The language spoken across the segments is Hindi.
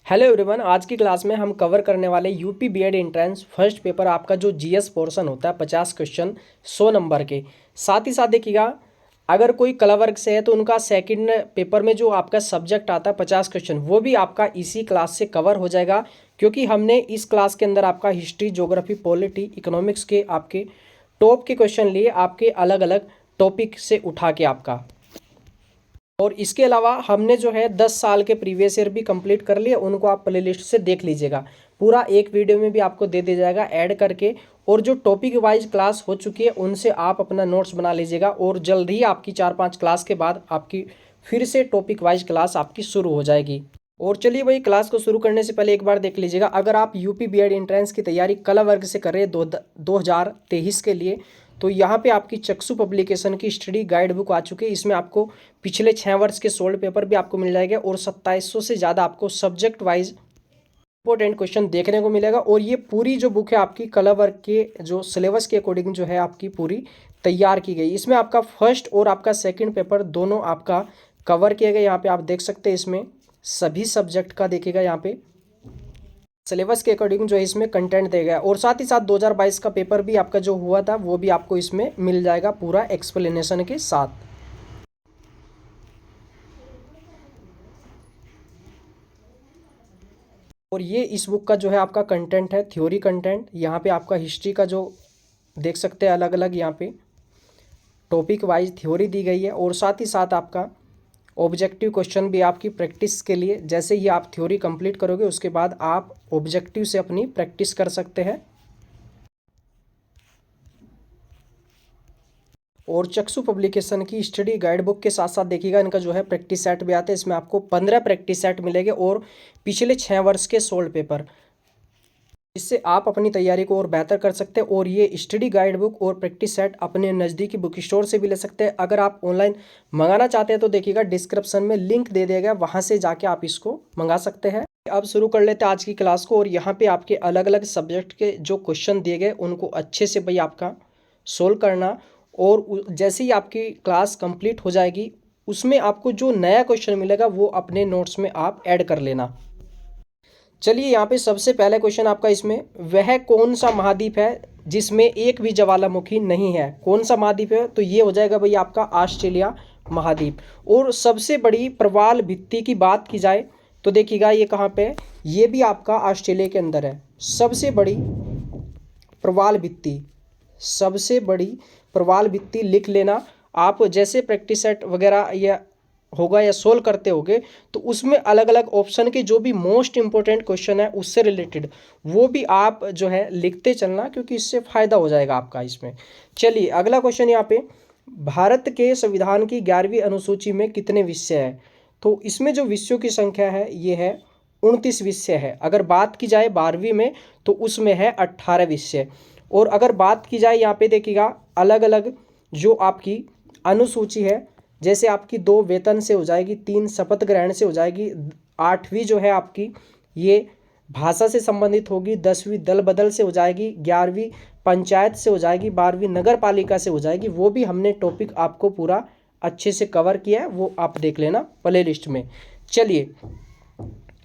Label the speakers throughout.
Speaker 1: हेलो एवरीवन, आज की क्लास में हम कवर करने वाले UP BEd entrance first paper आपका जो जीएस पोर्शन होता है 50 क्वेश्चन 100 नंबर के। साथ ही साथ देखिएगा, अगर कोई कला वर्ग से है तो उनका सेकंड पेपर में जो आपका सब्जेक्ट आता है 50 क्वेश्चन वो भी आपका इसी क्लास से कवर हो जाएगा, क्योंकि हमने इस क्लास के अंदर आपका हिस्ट्री, ज्योग्राफी, पॉलिटी, इकोनॉमिक्स के आपके टॉप के क्वेश्चन लिए आपके अलग अलग टॉपिक से उठा के आपका। और इसके अलावा हमने जो है 10 साल के प्रीवियस ईयर भी कंप्लीट कर लिए, उनको आप प्लेलिस्ट से देख लीजिएगा। पूरा एक वीडियो में भी आपको दे दिया जाएगा ऐड करके। और जो टॉपिक वाइज क्लास हो चुकी है उनसे आप अपना नोट्स बना लीजिएगा, और जल्द ही आपकी 4-5 क्लास के बाद आपकी फिर से टॉपिक वाइज क्लास आपकी शुरू हो जाएगी। और चलिए भाई, क्लास को शुरू करने से पहले एक बार देख लीजिएगा, अगर आप यूपी बीएड एंट्रेंस की तैयारी कला वर्ग से कर रहे हैं 2023 के लिए, तो यहाँ पे आपकी चक्षु पब्लिकेशन की स्टडी गाइड बुक आ चुकी है। इसमें आपको पिछले 6 वर्ष के सोल्ड पेपर भी आपको मिल जाएगा, और 2700 से ज़्यादा आपको सब्जेक्ट वाइज इंपॉर्टेंट क्वेश्चन देखने को मिलेगा। और ये पूरी जो बुक है आपकी कला वर्ग के जो सिलेबस के अकॉर्डिंग जो है आपकी पूरी तैयार की गई। इसमें आपका फर्स्ट और आपका सेकंड पेपर दोनों आपका कवर किया गया। यहाँ पे आप देख सकते हैं, इसमें सभी सब्जेक्ट का देखिएगा, यहाँ पे सिलेबस के अकॉर्डिंग जो है इसमें कंटेंट दिया गया है। और साथ ही साथ 2022 का पेपर भी आपका जो हुआ था वो भी आपको इसमें मिल जाएगा पूरा एक्सप्लेनेशन के साथ। और ये इस बुक का जो है आपका कंटेंट है, थ्योरी कंटेंट। यहाँ पे आपका हिस्ट्री का जो देख सकते हैं अलग अलग यहाँ पे टॉपिक वाइज थ्योरी दी गई है, और साथ ही साथ आपका ऑब्जेक्टिव क्वेश्चन भी आपकी प्रैक्टिस के लिए। जैसे ही आप थ्योरी कंप्लीट करोगे उसके बाद आप ऑब्जेक्टिव से अपनी प्रैक्टिस कर सकते हैं। और चक्षु पब्लिकेशन की स्टडी गाइड बुक के साथ साथ देखिएगा, इनका जो है प्रैक्टिस सेट भी आता है। इसमें आपको 15 प्रैक्टिस सेट मिलेंगे और पिछले 6 वर्ष के सोल्ड पेपर, इससे आप अपनी तैयारी को और बेहतर कर सकते हैं। और ये स्टडी गाइड बुक और प्रैक्टिस सेट अपने नज़दीकी बुक स्टोर से भी ले सकते हैं। अगर आप ऑनलाइन मंगाना चाहते हैं तो देखिएगा डिस्क्रिप्शन में लिंक दे दिया गया, वहाँ से जाके आप इसको मंगा सकते हैं। अब शुरू कर लेते हैं आज की क्लास को। और यहाँ पे आपके अलग अलग सब्जेक्ट के जो क्वेश्चन दिए गए उनको अच्छे से भाई आपका सोल्व करना। और जैसे ही आपकी क्लास कंप्लीट हो जाएगी उसमें आपको जो नया क्वेश्चन मिलेगा वो अपने नोट्स में आप ऐड कर लेना। चलिए, यहाँ पे सबसे पहला क्वेश्चन आपका इसमें, वह कौन सा महाद्वीप है जिसमें एक भी ज्वालामुखी नहीं है? कौन सा महाद्वीप है? तो ये हो जाएगा भाई आपका ऑस्ट्रेलिया महाद्वीप। और सबसे बड़ी प्रवाल भित्ति की बात की जाए तो देखिएगा ये कहाँ पे है, ये भी आपका ऑस्ट्रेलिया के अंदर है। सबसे बड़ी प्रवाल भित्ति, सबसे बड़ी प्रवाल भित्ति लिख लेना आप। जैसे प्रैक्टिस सेट वगैरह या होगा या सोल्व करते होगे तो उसमें अलग अलग ऑप्शन के जो भी मोस्ट इंपॉर्टेंट क्वेश्चन है उससे रिलेटेड वो भी आप जो है लिखते चलना, क्योंकि इससे फ़ायदा हो जाएगा आपका इसमें। चलिए अगला क्वेश्चन यहाँ पे, भारत के संविधान की 11वीं अनुसूची में कितने विषय है? तो इसमें जो विषयों की संख्या है ये है 29 विषय है। अगर बात की जाए 12वीं में तो उसमें है 18 विषय। और अगर बात की जाए यहाँ पे देखिएगा अलग अलग जो आपकी अनुसूची है, जैसे आपकी 2 वेतन से हो जाएगी, 3 शपथ ग्रहण से हो जाएगी, 8वीं जो है आपकी ये भाषा से संबंधित होगी, 10वीं दल बदल से हो जाएगी, 11वीं पंचायत से हो जाएगी, 12वीं नगर पालिका से हो जाएगी। वो भी हमने टॉपिक आपको पूरा अच्छे से कवर किया है, वो आप देख लेना प्ले लिस्ट में। चलिए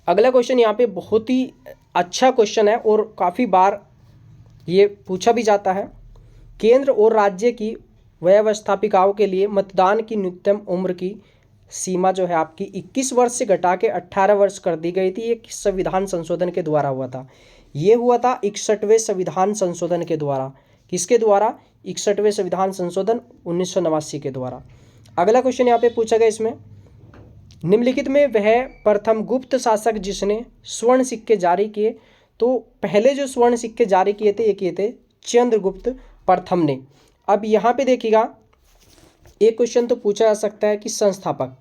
Speaker 1: अगला क्वेश्चन यहाँ पे बहुत ही अच्छा क्वेश्चन है और काफ़ी बार ये पूछा भी जाता है। केंद्र और राज्य की व्यवस्थापिकाओं के लिए मतदान की न्यूनतम उम्र की सीमा जो है आपकी 21 वर्ष से घटा के 18 वर्ष कर दी गई थी। ये किस संविधान संशोधन के द्वारा हुआ था? ये हुआ था 61वें संविधान संशोधन के द्वारा। किसके द्वारा? 61वें संविधान संशोधन 1989 के द्वारा। अगला क्वेश्चन यहाँ पे पूछा गया इसमें, निम्नलिखित में वह प्रथम गुप्त शासक जिसने स्वर्ण सिक्के जारी किए? तो पहले जो स्वर्ण सिक्के जारी किए थे ये किए थे चंद्रगुप्त प्रथम ने। अब यहाँ पे देखिएगा एक क्वेश्चन तो पूछा जा सकता है कि संस्थापक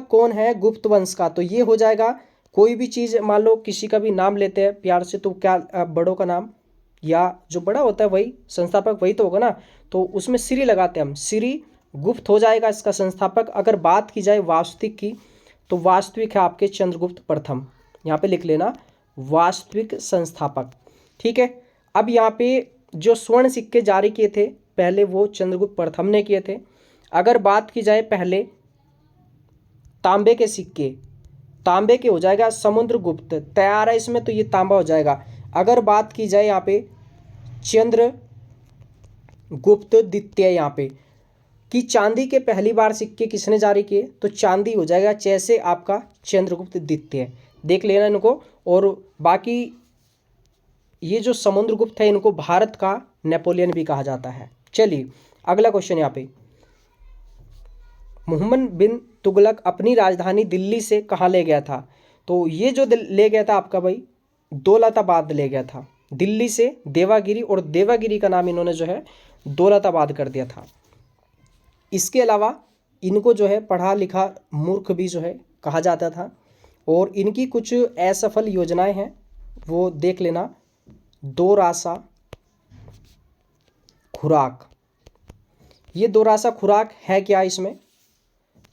Speaker 1: कौन है गुप्त वंश का? तो ये हो जाएगा कोई भी चीज़, मान लो किसी का भी नाम लेते हैं प्यार से, तो क्या बड़ों का नाम या जो बड़ा होता है वही संस्थापक वही तो होगा ना, तो उसमें श्री लगाते हैं हम, श्री गुप्त हो जाएगा इसका संस्थापक। अगर बात की जाए वास्तविक की तो वास्तविक है आपके चंद्रगुप्त प्रथम, यहाँ पे लिख लेना वास्तविक संस्थापक। ठीक है, अब यहाँ पे जो स्वर्ण सिक्के जारी किए थे पहले वो चंद्रगुप्त प्रथम ने किए थे। अगर बात की जाए पहले तांबे के सिक्के, तांबे के हो जाएगा समुद्रगुप्त, तैयार है इसमें, तो ये तांबा हो जाएगा। अगर बात की जाए यहाँ पे चंद्रगुप्त द्वितीय यहाँ पे कि चांदी के पहली बार सिक्के किसने जारी किए, तो चांदी हो जाएगा जैसे आपका चंद्रगुप्त द्वितीय, देख लेना इनको। और बाकी ये जो समुद्रगुप्त है इनको भारत का नेपोलियन भी कहा जाता है। चलिए अगला क्वेश्चन यहाँ पे, मोहम्मद बिन तुगलक अपनी राजधानी दिल्ली से कहाँ ले गया था, तो ये जो ले गया था आपका भाई दौलताबाद ले गया था, दिल्ली से देवागिरी, और देवागिरी का नाम इन्होंने जो है दौलताबाद कर दिया था। इसके अलावा इनको जो है पढ़ा लिखा मूर्ख भी जो है कहा जाता था, और इनकी कुछ असफल योजनाएं हैं वो देख लेना। दो रासा खुराक, ये दो रासा खुराक है क्या, इसमें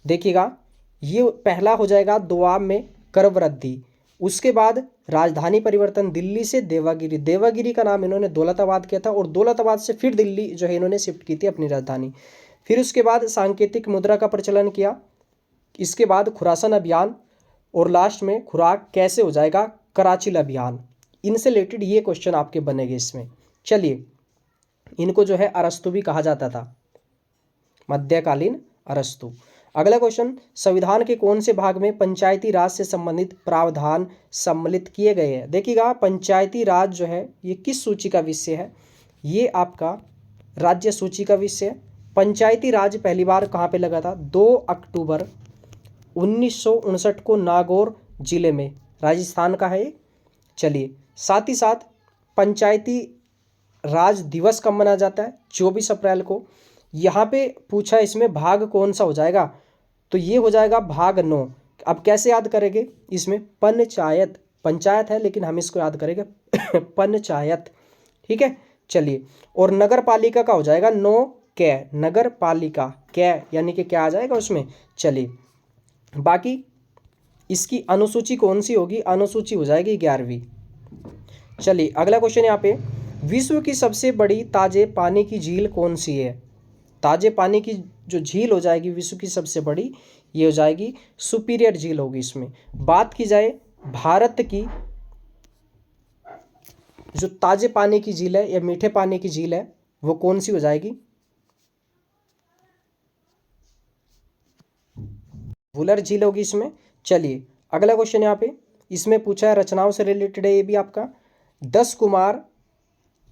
Speaker 1: देखिएगा, ये पहला हो जाएगा दोआब में कर वृद्धि, उसके बाद राजधानी परिवर्तन दिल्ली से देवागिरी, देवागिरी का नाम इन्होंने दौलताबाद किया था, और दौलताबाद से फिर दिल्ली जो है इन्होंने शिफ्ट की थी अपनी राजधानी। फिर उसके बाद सांकेतिक मुद्रा का प्रचलन किया, इसके बाद खुरासान अभियान, और लास्ट में खुराक कैसे हो जाएगा कराची अभियान। इनसे रिलेटेड ये क्वेश्चन आपके बनेंगे इसमें। चलिए इनको जो है अरस्तु भी कहा जाता था, मध्यकालीन अरस्तु। अगला क्वेश्चन, संविधान के कौन से भाग में पंचायती राज से संबंधित प्रावधान सम्मिलित किए गए हैं। देखिएगा पंचायती राज जो है ये किस सूची का विषय है, ये आपका राज्य सूची का विषय है। पंचायती राज पहली बार कहाँ पे लगा था, 2 अक्टूबर 1959 को नागौर जिले में, राजस्थान का है। चलिए साथ ही साथ पंचायती राज दिवस कब मनाया जाता है, 24 अप्रैल को। यहाँ पे पूछा इसमें भाग कौन सा हो जाएगा, तो ये हो जाएगा भाग 9। अब कैसे याद करेंगे, इसमें पंचायत, पंचायत है लेकिन हम इसको याद करेंगे पंचायत, ठीक है। चलिए और नगर पालिका का हो जाएगा 9 कै, नगर पालिका कै यानी कि क्या आ जाएगा उसमें। चलिए बाकी इसकी अनुसूची कौन सी होगी, अनुसूची हो जाएगी 11वीं। चलिए अगला क्वेश्चन यहाँ पे, विश्व की सबसे बड़ी ताजे पानी की झील कौन सी है। ताजे पानी की जो झील हो जाएगी विश्व की सबसे बड़ी, ये हो जाएगी सुपीरियर झील होगी। इसमें बात की जाए भारत की जो ताजे पानी की झील है या मीठे पानी की झील है वो कौन सी हो जाएगी, वुलर झील होगी इसमें। चलिए अगला क्वेश्चन यहाँ पे, इसमें पूछा है रचनाओं से रिलेटेड है ये भी आपका, 10 कुमार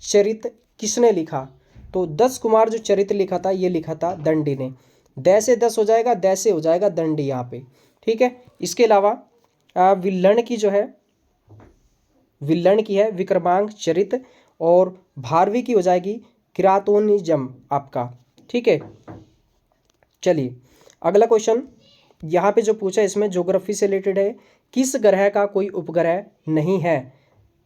Speaker 1: चरित किसने लिखा, तो 10 कुमार जो चरित्र लिखा था ये लिखा था दंडी ने। दै से 10 हो जाएगा, दै से हो जाएगा दंडी यहाँ पे, ठीक है। इसके अलावा विल्हण की जो है, विल्हण की है विक्रमांक चरित, और भारवी की हो जाएगी किरातोनिज्म आपका, ठीक है। चलिए अगला क्वेश्चन यहाँ पे जो पूछा है इसमें ज्योग्राफी से रिलेटेड है, किस ग्रह का कोई उपग्रह नहीं है,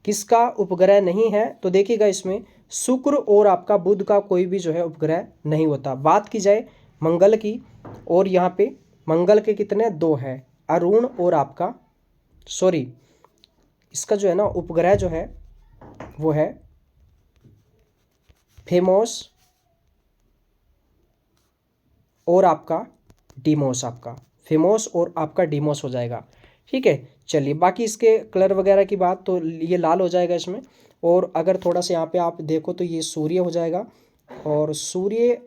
Speaker 1: किसका उपग्रह नहीं है, तो देखिएगा इसमें शुक्र और आपका बुध का कोई भी जो है उपग्रह नहीं होता। बात की जाए मंगल की, और यहाँ पे मंगल के कितने 2 है, अरुण और आपका सॉरी इसका जो है ना उपग्रह जो है वो है फेमोस और आपका डीमोस, आपका फेमोस और आपका डीमोस हो जाएगा, ठीक है। चलिए बाकी इसके कलर वगैरह की बात, तो ये लाल हो जाएगा इसमें, और अगर थोड़ा सा यहाँ पे आप देखो तो ये सूर्य हो जाएगा, और सूर्य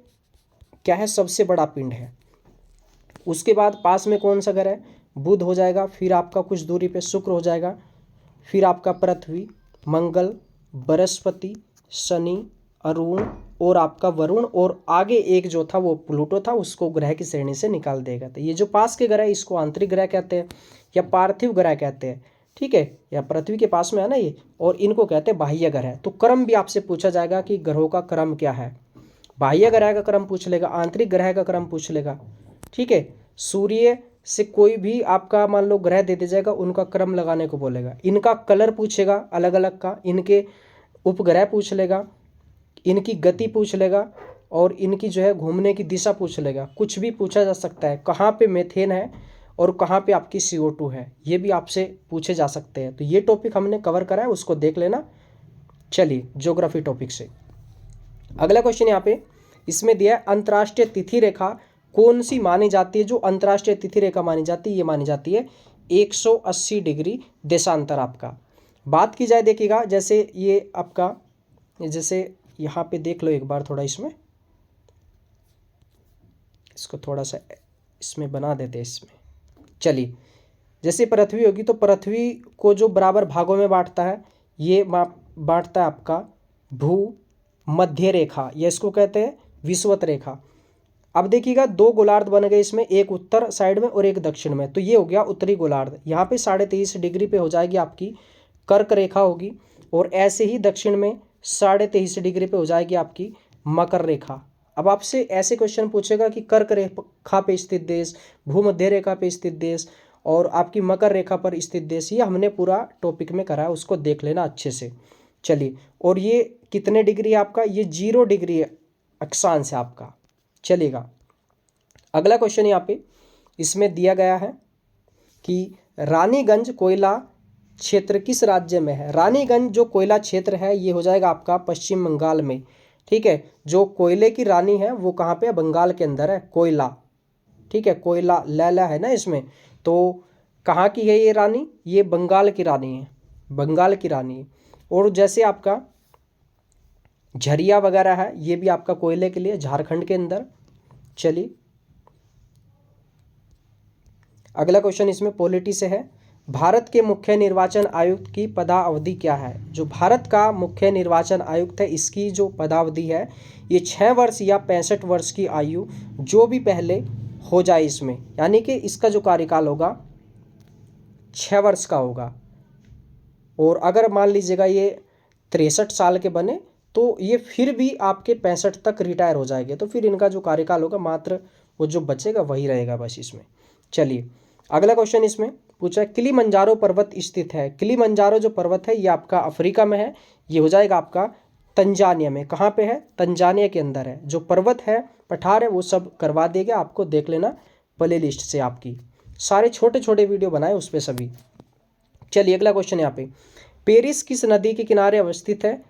Speaker 1: क्या है सबसे बड़ा पिंड है। उसके बाद पास में कौन सा ग्रह है, बुध हो जाएगा, फिर आपका कुछ दूरी पे शुक्र हो जाएगा, फिर आपका पृथ्वी, मंगल, बृहस्पति, शनि, अरुण और आपका वरुण, और आगे एक जो था वो प्लूटो था, उसको ग्रह की श्रेणी से निकाल देगा। तो ये जो पास के ग्रह है इसको आंतरिक ग्रह कहते हैं या पार्थिव ग्रह कहते हैं, ठीक है, या पृथ्वी के पास में है ना ये, और इनको कहते हैं बाह्य ग्रह। तो क्रम भी आपसे पूछा जाएगा कि ग्रहों का क्रम क्या है, बाह्य ग्रह का क्रम पूछ लेगा, आंतरिक ग्रह का क्रम पूछ लेगा, ठीक है। सूर्य से कोई भी आपका मान लो ग्रह दे जाएगा, उनका क्रम लगाने को बोलेगा, इनका कलर पूछेगा अलग अलग का, इनके उपग्रह पूछ लेगा, इनकी गति पूछ लेगा, और इनकी जो है घूमने की दिशा पूछ लेगा। कुछ भी पूछा जा सकता है, कहाँ पे मेथेन है और कहाँ पे आपकी CO2 है, ये भी आपसे पूछे जा सकते हैं। तो ये टॉपिक हमने कवर करा है, उसको देख लेना। चलिए ज्योग्राफी टॉपिक से अगला क्वेश्चन यहाँ पे इसमें दिया है, अंतर्राष्ट्रीय तिथि रेखा कौन सी मानी जाती है, जो अंतर्राष्ट्रीय तिथि रेखा मानी जाती है, ये मानी जाती है 180 डिग्री देशांतर आपका। बात की जाए देखिएगा, जैसे ये आपका, जैसे यहाँ पे देख लो एक बार थोड़ा, इसको थोड़ा सा इसमें बना देते हैं इसमें। चलिए, जैसे पृथ्वी होगी तो पृथ्वी को जो बराबर भागों में बांटता है, ये बांटता है आपका भू मध्य रेखा, या इसको कहते हैं विषुवत रेखा। अब देखिएगा 2 गोलार्ध बन गए इसमें, एक उत्तर साइड में और एक दक्षिण में, तो ये हो गया उत्तरी गोलार्ध। यहाँ पे 23.5 डिग्री पे हो जाएगी आपकी कर्क रेखा होगी, और ऐसे ही दक्षिण में 23.5 डिग्री पे हो जाएगी आपकी मकर रेखा। अब आपसे ऐसे क्वेश्चन पूछेगा कि कर्क रेखा पे स्थित देश, भूमध्य रेखा पे स्थित देश और आपकी मकर रेखा पर स्थित देश, ये हमने पूरा टॉपिक में करा है, उसको देख लेना अच्छे से। चलिए, और ये कितने डिग्री है आपका, ये 0 डिग्री अक्षांश है आपका। चलेगा, अगला क्वेश्चन यहाँ पे इसमें दिया गया है कि रानीगंज कोयला क्षेत्र किस राज्य में है। रानीगंज जो कोयला क्षेत्र है ये हो जाएगा आपका पश्चिम बंगाल में। ठीक है, जो कोयले की रानी है वो कहाँ पे है, बंगाल के अंदर है कोयला। ठीक है, कोयला लैला है ना इसमें, तो कहाँ की है ये रानी, ये बंगाल की रानी है, बंगाल की रानी है। और जैसे आपका झरिया वगैरह है, ये भी आपका कोयले के लिए, झारखंड के अंदर। चलिए, अगला क्वेश्चन इसमें पॉलिटी से है। भारत के मुख्य निर्वाचन आयुक्त की पदावधि क्या है। जो भारत का मुख्य निर्वाचन आयुक्त है, इसकी जो पदावधि है ये 6 वर्ष या 65 वर्ष की आयु जो भी पहले हो जाए इसमें, यानी कि इसका जो कार्यकाल होगा 6 वर्ष का होगा। और अगर मान लीजिएगा ये 63 साल के बने तो ये फिर भी आपके 65 तक रिटायर हो जाएंगे, तो फिर इनका जो कार्यकाल होगा मात्र वो जो बचेगा वही रहेगा बस इसमें। चलिए, अगला क्वेश्चन इसमें पूछा है, किलिमंजारो पर्वत स्थित है। किलिमंजारो जो पर्वत है ये आपका अफ्रीका में है, ये हो जाएगा आपका तंजानिया में। कहाँ पे है, तंजानिया के अंदर है। जो पर्वत है, पठार है, वो सब करवा देगा आपको, देख लेना प्ले लिस्ट से, आपकी सारे छोटे छोटे वीडियो बनाए उस पर सभी। चलिए, अगला क्वेश्चन यहाँ पे, पेरिस किस नदी के किनारे अवस्थित है।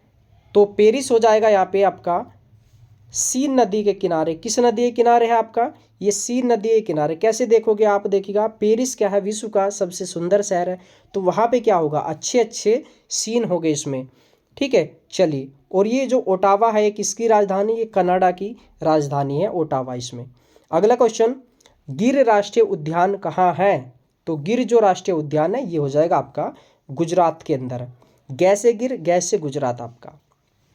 Speaker 1: तो पेरिस हो जाएगा यहाँ पे आपका सीन नदी के किनारे। किस नदी के किनारे है आपका, ये सीन नदी के किनारे। कैसे देखोगे आप, देखिएगा पेरिस क्या है, विश्व का सबसे सुंदर शहर है, तो वहाँ पे क्या होगा, अच्छे अच्छे सीन हो गए इसमें। ठीक है, चलिए, और ये जो ओटावा है ये किसकी राजधानी, ये कनाडा की राजधानी है ओटावा इसमें। अगला क्वेश्चन, गिर राष्ट्रीय उद्यान कहाँ है। तो गिर जो राष्ट्रीय उद्यान है ये हो जाएगा आपका गुजरात के अंदर। गैसे गिर, गैसे गुजरात आपका।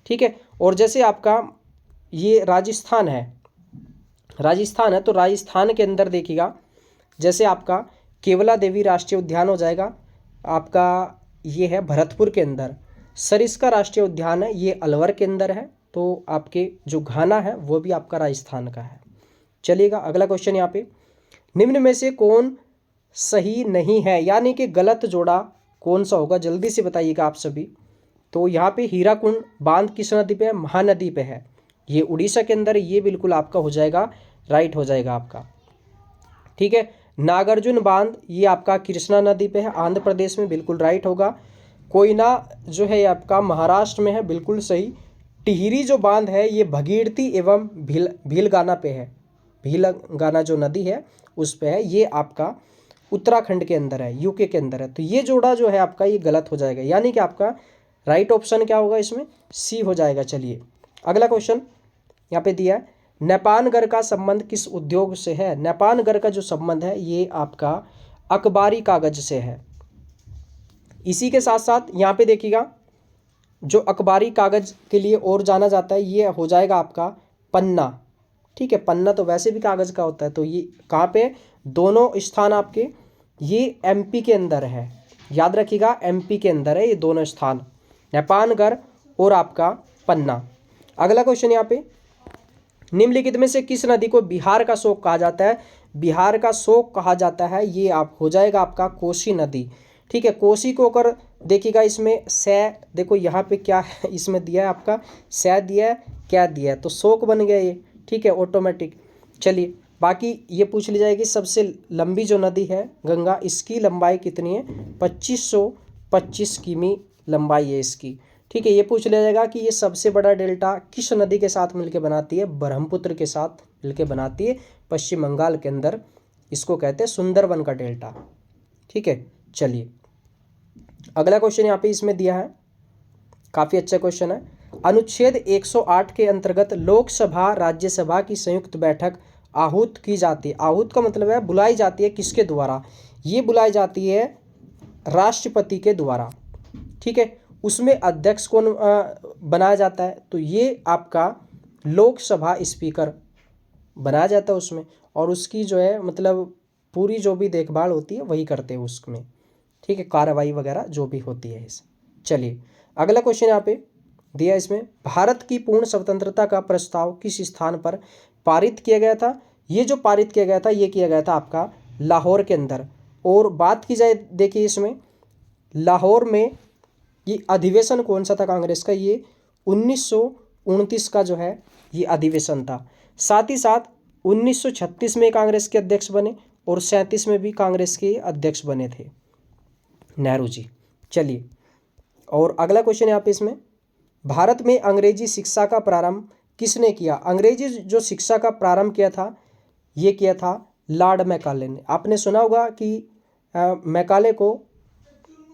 Speaker 1: ठीक है, और जैसे आपका ये राजस्थान है, राजस्थान है तो राजस्थान के अंदर देखिएगा, जैसे आपका केवला देवी राष्ट्रीय उद्यान हो जाएगा आपका, ये है भरतपुर के अंदर। सरिस्का राष्ट्रीय उद्यान है, ये अलवर के अंदर है, तो आपके जो घाना है वो भी आपका राजस्थान का है। चलिएगा, अगला क्वेश्चन यहाँ पे, निम्न में से कौन सही नहीं है, यानी कि गलत जोड़ा कौन सा होगा, जल्दी से बताइएगा आप सभी। तो यहाँ पे हीराकुंड बांध किस नदी पे है, महानदी पे है, ये उड़ीसा के अंदर, ये बिल्कुल आपका हो जाएगा, राइट हो जाएगा आपका। ठीक है, नागार्जुन बांध ये आपका कृष्णा नदी पे है, आंध्र प्रदेश में, बिल्कुल राइट होगा। कोयना जो है आपका महाराष्ट्र में है, बिल्कुल सही। टिहरी जो बांध है ये भगीरथी एवं भीलगाना पे है, भीलगाना जो नदी है उस पे है, ये आपका उत्तराखंड के अंदर है, यूके के अंदर है। तो ये जोड़ा जो है आपका ये गलत हो जाएगा, यानी कि आपका राइट ऑप्शन क्या होगा इसमें, सी हो जाएगा। चलिए, अगला क्वेश्चन यहाँ पे दिया है, नेपानगर का संबंध किस उद्योग से है। नेपानगर का जो संबंध है ये आपका अखबारी कागज से है। इसी के साथ साथ यहाँ पे देखिएगा, जो अखबारी कागज के लिए और जाना जाता है ये हो जाएगा आपका पन्ना। ठीक है, पन्ना तो वैसे भी कागज का होता है, तो ये कहाँ पे, दोनों स्थान आपके ये एमपी के अंदर है, याद रखिएगा एमपी के अंदर है ये दोनों स्थान, नेपानगर और आपका पन्ना। अगला क्वेश्चन यहाँ पे, निम्नलिखित में से किस नदी को बिहार का शोक कहा जाता है। बिहार का शोक कहा जाता है, ये आप हो जाएगा आपका कोसी नदी। ठीक है, कोसी को अगर देखिएगा इसमें सै, देखो यहाँ पे क्या है इसमें दिया है आपका, सै दिया है, क्या दिया है, तो शोक बन गया ये। ठीक है, ऑटोमेटिक। चलिए, बाकी ये पूछ ली जाएगी सबसे लंबी जो नदी है गंगा, इसकी लंबाई कितनी है, 2525 किमी लंबाई है इसकी। ठीक है, ये पूछ लिया जाएगा कि ये सबसे बड़ा डेल्टा किस नदी के साथ मिलकर बनाती है, ब्रह्मपुत्र के साथ मिलके बनाती है पश्चिम बंगाल के अंदर। इसको कहते हैं सुंदरवन का डेल्टा। ठीक है, चलिए अगला क्वेश्चन यहाँ पे इसमें दिया है, काफ़ी अच्छा क्वेश्चन है। अनुच्छेद 108 के अंतर्गत लोकसभा राज्यसभा की संयुक्त बैठक आहूत की जाती है। आहूत का मतलब है बुलाई जाती है, किसके द्वारा? ये बुलाई जाती है राष्ट्रपति के द्वारा। ठीक है, उसमें अध्यक्ष कौन बनाया जाता है? तो ये आपका लोकसभा स्पीकर बनाया जाता है उसमें, और उसकी जो है मतलब पूरी जो भी देखभाल होती है वही करते हैं उसमें। ठीक है, कार्रवाई वगैरह जो भी होती है इस। चलिए अगला क्वेश्चन यहाँ पे दिया इसमें, भारत की पूर्ण स्वतंत्रता का प्रस्ताव किस स्थान पर पारित किया गया था? ये जो पारित किया गया था ये किया गया था आपका लाहौर के अंदर। और बात की जाए देखिए इसमें लाहौर में ये अधिवेशन कौन सा था कांग्रेस का? ये 1929 का जो है ये अधिवेशन था। साथ ही साथ 1936 में कांग्रेस के अध्यक्ष बने और 37 में भी कांग्रेस के अध्यक्ष बने थे नेहरू जी। चलिए और अगला क्वेश्चन यहाँ पे इसमें, भारत में अंग्रेजी शिक्षा का प्रारंभ किसने किया? अंग्रेजी जो शिक्षा का प्रारंभ किया था ये किया था लॉर्ड मैकाले ने। आपने सुना होगा कि मैकाले को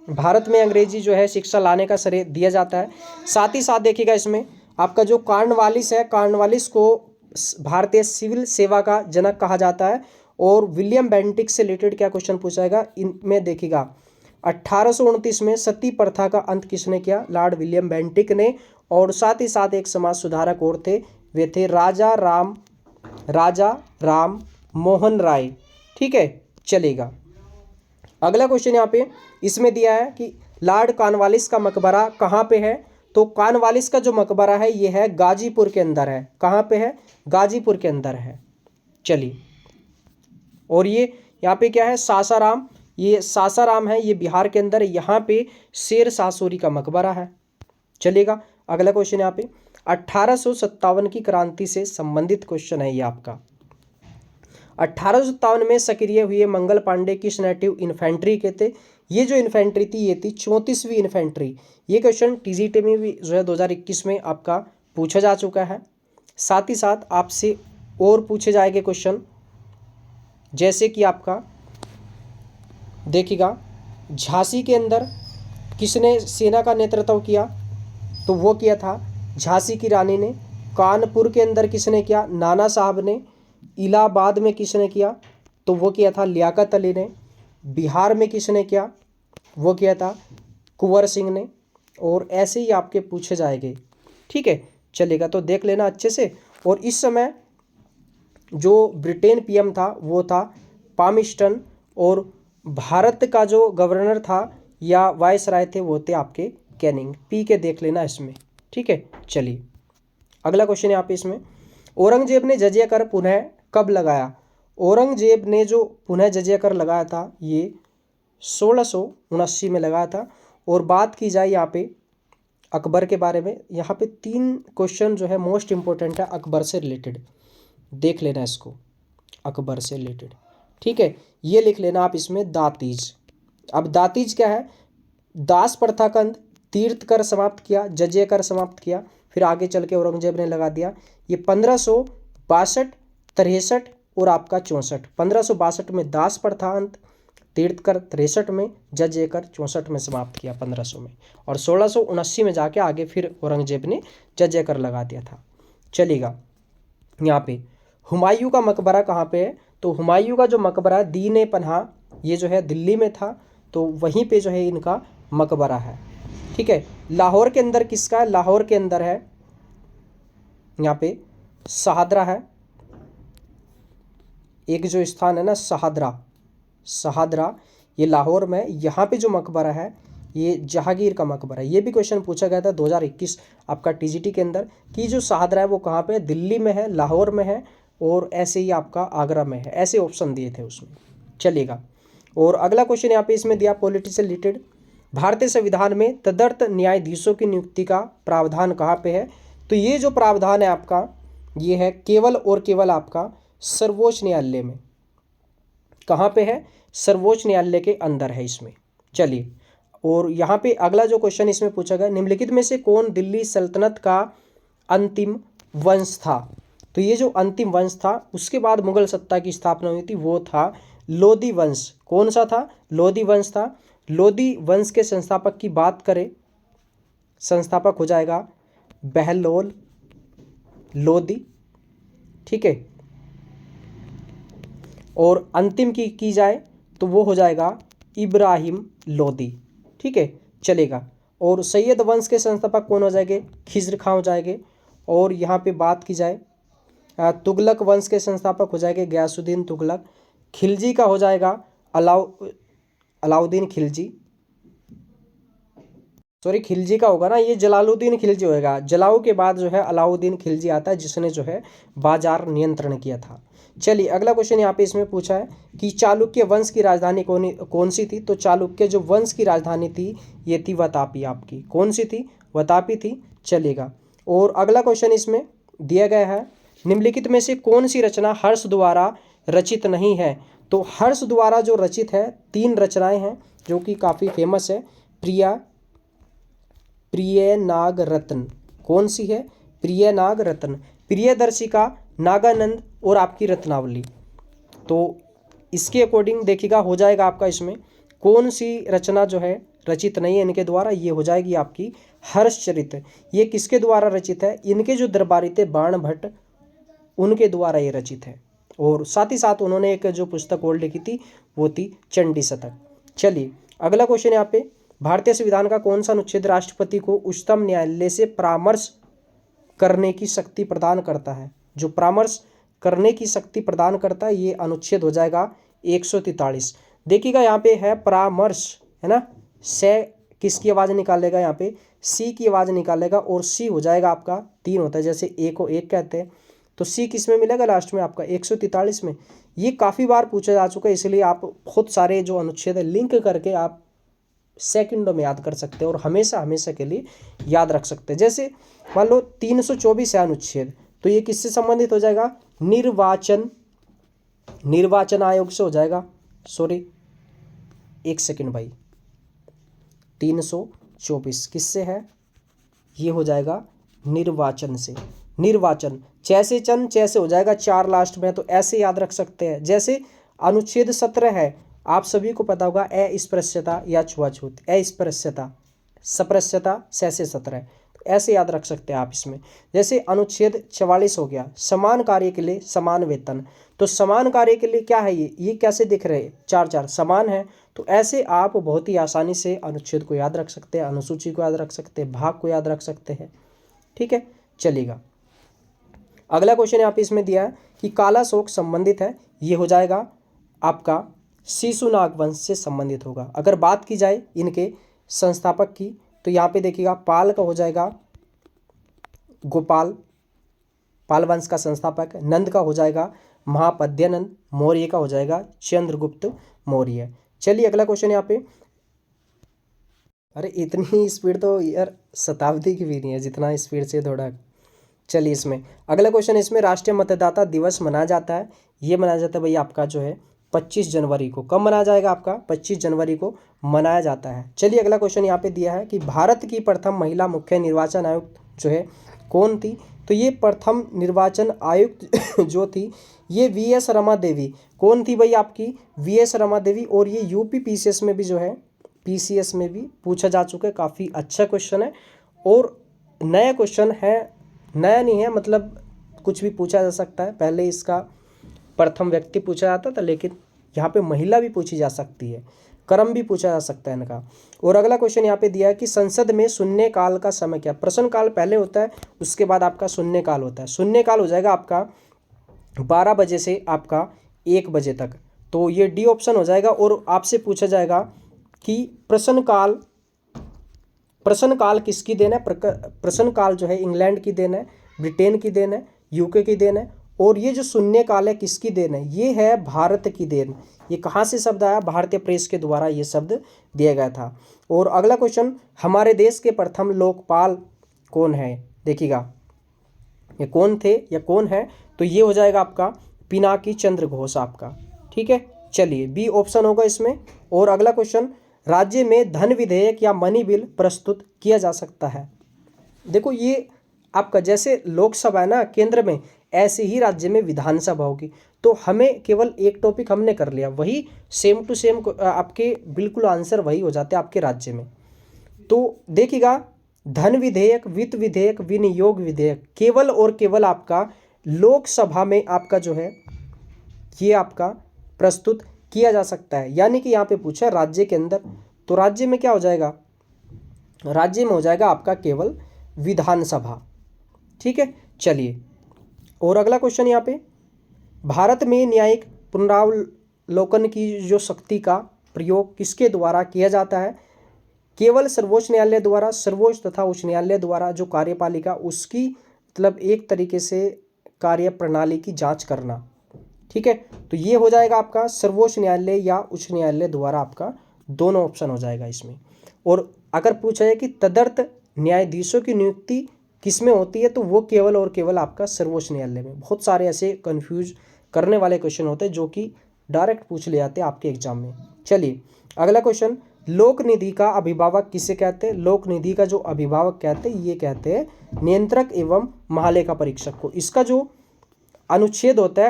Speaker 1: भारत में अंग्रेजी जो है शिक्षा लाने का श्रेय दिया जाता है। साथ ही साथ देखिएगा इसमें आपका जो कॉर्नवालिस है, कॉर्नवालिस को भारतीय सिविल सेवा का जनक कहा जाता है। और विलियम बेंटिक से रिलेटेड क्या क्वेश्चन पूछा जाएगा इनमें देखिएगा, 1829 में सती प्रथा का अंत किसने किया? लॉर्ड विलियम बेंटिक ने। और साथ ही साथ एक समाज सुधारक और थे, वे थे राजा राम मोहन राय। ठीक है, चलेगा। अगला क्वेश्चन यहाँ पे इसमें दिया है कि लॉर्ड कॉर्नवालिस का मकबरा कहाँ पे है? तो कॉर्नवालिस का जो मकबरा है ये है गाजीपुर के अंदर है। कहाँ पे है? गाजीपुर के अंदर है। चलिए और ये यहाँ पे क्या है? सासाराम, ये सासाराम है, ये बिहार के अंदर है। यहाँ पे शेर शाह सूरी का मकबरा है। चलेगा अगला क्वेश्चन यहाँ पे 1857 की क्रांति से संबंधित क्वेश्चन है ये आपका। 1857 में सक्रिय हुए मंगल पांडे किस नेटिव इन्फेंट्री के थे? ये जो इन्फेंट्री थी ये थी 34वीं इन्फेंट्री। ये क्वेश्चन टीजीटी में भी जो है 2021 में आपका पूछा जा चुका है। साथ ही साथ आपसे और पूछे जाएंगे क्वेश्चन, जैसे कि आपका देखिएगा झांसी के अंदर किसने सेना का नेतृत्व किया? तो वो किया था झांसी की रानी ने। कानपुर के अंदर किसने किया? नाना साहब ने। इलाहाबाद में किसने किया? तो वो किया था लियाकत अली ने। बिहार में किसने किया? वो किया था कुंवर सिंह ने। और ऐसे ही आपके पूछे जाएंगे। ठीक है, चलेगा, तो देख लेना अच्छे से। और इस समय जो ब्रिटेन पीएम था वो था पामिस्टन, और भारत का जो गवर्नर था या वायसराय थे वो थे आपके कैनिंग। पी के देख लेना इसमें। ठीक है, चलिए अगला क्वेश्चन यहाँ पे इसमें, औरंगजेब ने जजिया कर पुनः कब लगाया? औरंगजेब ने जो पुनः जजिया कर लगाया था ये 1679 में लगाया था। और बात की जाए यहाँ पे अकबर के बारे में, यहाँ पे 3 क्वेश्चन जो है मोस्ट इंपॉर्टेंट है अकबर से रिलेटेड, देख लेना इसको अकबर से रिलेटेड। ठीक है, ये लिख लेना आप इसमें दातीज। अब दातीज क्या है? दास प्रथा का अंत, तीर्थ कर समाप्त किया, जजिया कर समाप्त किया, फिर आगे चल के औरंगजेब ने लगा दिया। ये 1562, 63 और आपका 64। 1562 में दास प्रथा अंत, तीर्थ कर 63 में, जजिया कर 64 में समाप्त किया 1500 में, और 1679 में जाके आगे फिर औरंगजेब ने जजिया कर लगा दिया था। चलेगा यहाँ पे हुमायूं का मकबरा कहाँ पे है? तो हुमायूं का जो मकबरा दीन ए पनाह ये जो है दिल्ली में था, तो वहीं पे जो है इनका मकबरा है। ठीक है, लाहौर के अंदर किसका है? लाहौर के अंदर है यहाँ पे शहादरा है, एक जो स्थान है ना शहादरा, ये लाहौर में। यहाँ पे जो मकबरा है ये जहांगीर का मकबरा है। ये भी क्वेश्चन पूछा गया था 2021 आपका टीजीटी के अंदर कि जो शहादरा है वो कहाँ पे है? दिल्ली में है, लाहौर में है, और ऐसे ही आपका आगरा में है। ऐसे ऑप्शन दिए थे उसमें। चलेगा और अगला क्वेश्चन यहाँ पे इसमें दिया पॉलिटी से रिलेटेड, भारतीय संविधान में तदर्थ न्यायाधीशों की नियुक्ति का प्रावधान कहाँ पे है? तो ये जो प्रावधान है आपका ये है केवल और केवल आपका सर्वोच्च न्यायालय में। कहाँ पे है? सर्वोच्च न्यायालय के अंदर है इसमें। चलिए और यहाँ पे अगला जो क्वेश्चन इसमें पूछा गया, निम्नलिखित में से कौन दिल्ली सल्तनत का अंतिम वंश था? तो ये जो अंतिम वंश था उसके बाद मुगल सत्ता की स्थापना हुई थी वो था लोधी वंश। कौन सा था? लोधी वंश था। लोधी वंश के संस्थापक की बात करें, संस्थापक हो जाएगा बहलोल लोधी, ठीक है। और अंतिम की जाए तो वो हो जाएगा इब्राहिम लोधी, ठीक है, चलेगा। और सैयद वंश के संस्थापक कौन हो जाएंगे? खिज्र खां हो जाएंगे। और यहाँ पे बात की जाए तुगलक वंश के संस्थापक हो जाएंगे गयासुद्दीन तुगलक। खिलजी का हो जाएगा अलाउद्दीन खिलजी, सॉरी खिलजी का होगा ना, ये जलालुद्दीन खिलजी होगा। जलाऊ के बाद जो है अलाउद्दीन खिलजी आता है जिसने जो है बाजार नियंत्रण किया था। चलिए अगला क्वेश्चन यहाँ पे इसमें पूछा है कि चालुक्य वंश की राजधानी कौन सी थी? तो चालुक्य जो वंश की राजधानी थी ये थी वतापी आपकी। कौन सी थी? वतापी थी, चलेगा। और अगला क्वेश्चन इसमें दिया गया है निम्नलिखित में से कौन सी रचना हर्ष द्वारा रचित नहीं है? तो हर्ष द्वारा जो रचित है 3 रचनाएं हैं जो कि काफ़ी फेमस है। प्रिय नाग रत्न, कौन सी है? प्रिय नाग रत्न, प्रियदर्शिका, नागानंद और आपकी रत्नावली। तो इसके अकॉर्डिंग देखिएगा हो जाएगा आपका इसमें कौन सी रचना जो है रचित नहीं है इनके द्वारा, ये हो जाएगी आपकी हर्षचरित। ये किसके द्वारा रचित है? इनके जो दरबारी थे बाण भट्ट, उनके द्वारा ये रचित है। और साथ ही साथ उन्होंने एक जो पुस्तक और लिखी थी वो थी चंडी शतक। चलिए अगला क्वेश्चन यहाँ पे, भारतीय संविधान का कौन सा अनुच्छेद राष्ट्रपति को उच्चतम न्यायालय से परामर्श करने की शक्ति प्रदान करता है? जो परामर्श करने की शक्ति प्रदान करता है ये अनुच्छेद हो जाएगा 143। देखिएगा यहाँ पे है परामर्श, है ना, से किसकी आवाज़ निकालेगा? यहाँ पे सी की आवाज़ निकालेगा। और सी हो जाएगा आपका 3 होता है, जैसे ए को 1 कहते हैं तो सी किस में मिलेगा? लास्ट में आपका 143 में। ये काफ़ी बार पूछा जा चुका है, इसलिए आप खुद सारे जो अनुच्छेद है लिंक करके आप सेकंडों में याद कर सकते हैं और हमेशा हमेशा के लिए याद रख सकते हैं। जैसे मान लो 324 है अनुच्छेद, तो ये किससे संबंधित हो जाएगा? निर्वाचन आयोग से हो जाएगा। सॉरी एक सेकंड भाई, 324 किससे है? ये हो जाएगा निर्वाचन से। निर्वाचन जैसे चन जैसे हो जाएगा 4 लास्ट में, तो ऐसे याद रख सकते हैं। जैसे अनुच्छेद 17 है, आप सभी को पता होगा अस्पृश्यता या छुआछूत, अस्पृश्यता सप्रश्यता से 17 है, तो ऐसे याद रख सकते हैं आप इसमें। जैसे अनुच्छेद 44 हो गया, समान कार्य के लिए समान वेतन। तो समान कार्य के लिए क्या है? ये कैसे दिख रहे हैं? 4 समान है। तो ऐसे आप बहुत ही आसानी से अनुच्छेद को याद रख सकते हैं, अनुसूची को याद रख सकते हैं, भाग को याद रख सकते हैं, ठीक है, चलेगा। अगला क्वेश्चन यहाँ पे इसमें दिया है कि काला शोक संबंधित है, ये हो जाएगा आपका शिशुनाग वंश से संबंधित होगा। अगर बात की जाए इनके संस्थापक की तो यहाँ पे देखिएगा पाल का हो जाएगा गोपाल, पाल वंश का संस्थापक। नंद का हो जाएगा महापद्यानंद। मौर्य का हो जाएगा चंद्रगुप्त मौर्य। चलिए अगला क्वेश्चन यहाँ पे, अरे इतनी स्पीड तो यार शताब्दी की भी नहीं है जितना स्पीड से दौड़ा। चलिए इसमें अगला क्वेश्चन, इसमें राष्ट्रीय मतदाता दिवस मनाया जाता है, ये मनाया जाता है भाई आपका जो है 25 जनवरी को। कब मनाया जाएगा? आपका 25 जनवरी को मनाया जाता है। चलिए अगला क्वेश्चन यहाँ पे दिया है कि भारत की प्रथम महिला मुख्य निर्वाचन आयुक्त जो है कौन थी? तो ये प्रथम निर्वाचन आयुक्त जो थी ये वीएस रमा देवी। कौन थी भाई? आपकी वीएस रमा देवी। और ये यूपी पीसीएस में भी जो है, पीसीएस में भी पूछा जा चुका है, काफ़ी अच्छा क्वेश्चन है और नया क्वेश्चन है। नया नहीं है, मतलब कुछ भी पूछा जा सकता है। पहले इसका प्रथम व्यक्ति पूछा जाता था, लेकिन यहाँ पे महिला भी पूछी जा सकती है, क्रम भी पूछा जा सकता है इनका। और अगला क्वेश्चन यहाँ पे दिया है कि संसद में शून्यकाल का समय क्या? प्रश्नकाल पहले होता है, उसके बाद आपका शून्यकाल होता है। शून्यकाल हो जाएगा आपका 12 बजे से आपका 1 बजे तक, तो ये डी ऑप्शन हो जाएगा। और आपसे पूछा जाएगा कि प्रश्नकाल किसकी देन है? प्रश्नकाल जो है इंग्लैंड की देन है, ब्रिटेन की देन है, यूके की देन है। और ये जो शून्यकाल है किसकी देन है? ये है भारत की देन। ये कहाँ से शब्द आया? भारतीय प्रेस के द्वारा ये शब्द दिया गया था। और अगला क्वेश्चन, हमारे देश के प्रथम लोकपाल कौन है? देखिएगा ये कौन थे या कौन है? तो ये हो जाएगा आपका पिनाकी चंद्र घोष आपका, ठीक है। चलिए बी ऑप्शन होगा इसमें। और अगला क्वेश्चन, राज्य में धन विधेयक या मनी बिल प्रस्तुत किया जा सकता है। देखो ये आपका जैसे लोकसभा है ना, केंद्र में, ऐसे ही राज्य में विधानसभा होगी। तो हमें केवल एक टॉपिक हमने कर लिया, वही सेम टू सेम आपके बिल्कुल आंसर वही हो जाते हैं आपके राज्य में। तो देखिएगा, धन विधेयक, वित्त विधेयक, विनियोग विधेयक केवल और केवल आपका लोकसभा में आपका जो है ये आपका प्रस्तुत किया जा सकता है। यानी कि यहाँ पे पूछा राज्य के अंदर, तो राज्य में क्या हो जाएगा, राज्य में हो जाएगा आपका केवल विधानसभा। ठीक है, चलिए और अगला क्वेश्चन यहाँ पे, भारत में न्यायिक पुनरावलोकन की जो शक्ति का प्रयोग किसके द्वारा किया जाता है? केवल सर्वोच्च न्यायालय द्वारा, सर्वोच्च तथा उच्च न्यायालय द्वारा जो कार्यपालिका उसकी मतलब एक तरीके से कार्य प्रणाली की जांच करना। ठीक है, तो ये हो जाएगा आपका सर्वोच्च न्यायालय या उच्च न्यायालय द्वारा, आपका दोनों ऑप्शन हो जाएगा इसमें। और अगर पूछा जाए कि तदर्थ न्यायाधीशों की नियुक्ति किसमें होती है, तो वो केवल और केवल आपका सर्वोच्च न्यायालय में। बहुत सारे ऐसे कंफ्यूज करने वाले क्वेश्चन होते हैं जो कि डायरेक्ट पूछ ले जाते हैं आपके एग्जाम में। चलिए अगला क्वेश्चन, लोक निधि का अभिभावक किसे कहते हैं? लोक निधि का जो अभिभावक कहते हैं ये कहते हैं नियंत्रक एवं महालेखा परीक्षक को। इसका जो अनुच्छेद होता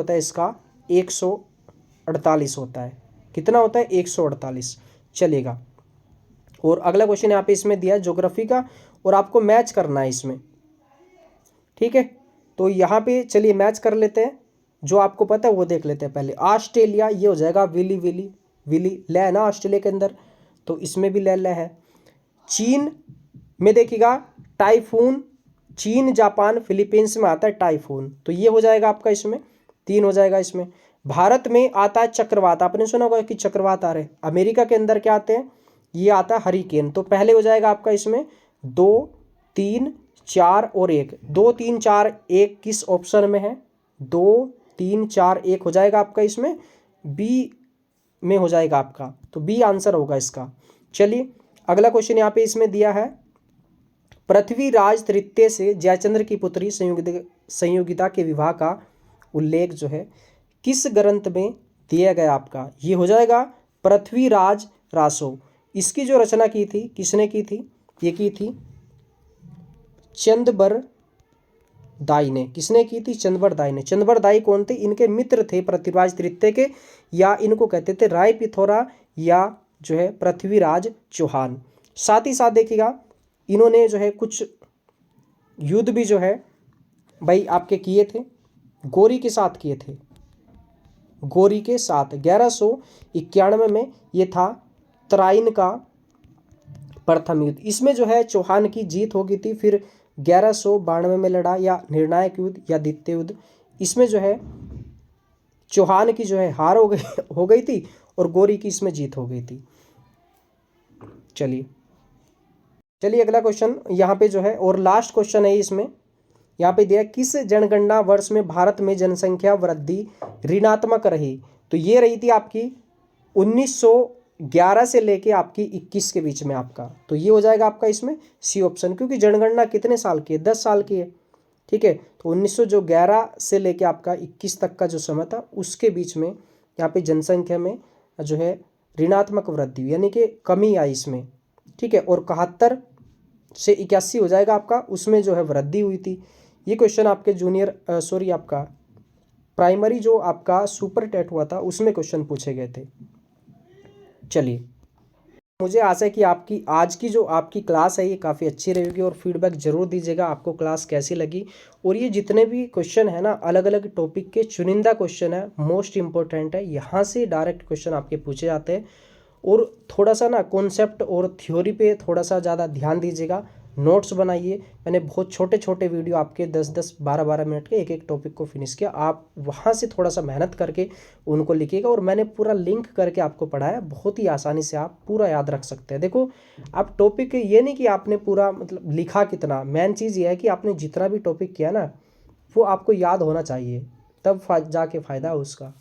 Speaker 1: है इसका 148 होता है। कितना होता है? 148। चलेगा, और अगला क्वेश्चन यहाँ पे इसमें दिया है ज्योग्राफी का, और आपको मैच करना है इसमें। ठीक है, तो यहाँ पे चलिए मैच कर लेते हैं, जो आपको पता है वो देख लेते हैं पहले। ऑस्ट्रेलिया, ये हो जाएगा विली विली विली ले है ना ऑस्ट्रेलिया के अंदर, तो इसमें भी ले है। चीन में देखिएगा टाइफून, चीन, जापान, फिलीपींस में आता है टाइफून, तो ये हो जाएगा आपका इसमें 3 हो जाएगा इसमें। भारत में आता है चक्रवात, आपने सुना होगा कि चक्रवात आ रहे। अमेरिका के अंदर क्या आते हैं? ये आता है हरिकेन, तो पहले हो जाएगा आपका इसमें 2, 3, 4 और 1। 2, 3, 4, 1 किस ऑप्शन में है? 2, 3, 4, 1 हो जाएगा आपका इसमें बी में हो जाएगा आपका, तो बी आंसर होगा इसका। चलिए अगला क्वेश्चन यहाँ पे इसमें दिया है, पृथ्वीराज तृतीय से जयचंद्र की पुत्री संयोगिता के विवाह का उल्लेख जो है किस ग्रंथ में दिया गया आपका? ये हो जाएगा पृथ्वीराज रासो। इसकी जो रचना की थी किसने की थी? ये की थी चंदबरदाई ने। किसने की थी? चंदबरदाई ने। चंदबरदाई कौन थे? इनके मित्र थे पृथ्वीराज तृतीय के, या इनको कहते थे राय पिथौरा या जो है पृथ्वीराज चौहान। साथ ही साथ देखिएगा इन्होंने जो है कुछ युद्ध भी जो है भाई आपके किए थे, गोरी के साथ किए थे। गोरी के साथ 1191 में ये था तराइन का प्रथम युद्ध। इसमें जो है चौहान की जीत हो गई थी, फिर 1192 में लड़ा या निर्णायक युद्ध या द्वितीय युद्ध, इसमें जो है चौहान की जो है हार हो गई थी और गोरी की इसमें जीत हो गई थी। चलिए अगला क्वेश्चन यहाँ पे जो है, और लास्ट क्वेश्चन है इसमें, यहाँ पे दिया किस जनगणना वर्ष में भारत में जनसंख्या वृद्धि ऋणात्मक रही? तो ये रही थी आपकी 1911 से लेके आपकी 21 के बीच में आपका, तो ये हो जाएगा आपका इसमें सी ऑप्शन, क्योंकि जनगणना कितने साल की है? 10 साल की है। ठीक है, तो 1911 से लेके आपका 21 तक का जो समय था उसके बीच में यहाँ पे जनसंख्या में जो है ऋणात्मक वृद्धि यानी कि कमी आई इसमें। ठीक है, और 71 से 81 हो जाएगा आपका, उसमें जो है वृद्धि हुई थी। ये क्वेश्चन आपके आपका प्राइमरी जो आपका सुपर टेट हुआ था उसमें क्वेश्चन पूछे गए थे। चलिए, मुझे आशा है कि आपकी आज की जो आपकी क्लास है ये काफ़ी अच्छी रहेगी, और फीडबैक ज़रूर दीजिएगा आपको क्लास कैसी लगी। और ये जितने भी क्वेश्चन है ना अलग अलग टॉपिक के चुनिंदा क्वेश्चन है, मोस्ट इंपॉर्टेंट है, यहाँ से डायरेक्ट क्वेश्चन आपके पूछे जाते हैं। और थोड़ा सा ना कॉन्सेप्ट और थ्योरी पे थोड़ा सा ज़्यादा ध्यान दीजिएगा, नोट्स बनाइए। मैंने बहुत छोटे छोटे वीडियो आपके 10-10, 12-12 मिनट के एक एक टॉपिक को फिनिश किया, आप वहाँ से थोड़ा सा मेहनत करके उनको लिखिएगा। और मैंने पूरा लिंक करके आपको पढ़ाया, बहुत ही आसानी से आप पूरा याद रख सकते हैं। देखो आप टॉपिक ये नहीं कि आपने पूरा मतलब लिखा कितना, मेन चीज़ ये है कि आपने जितना भी टॉपिक किया ना वो आपको याद होना चाहिए, तब जाके फ़ायदा हो उसका।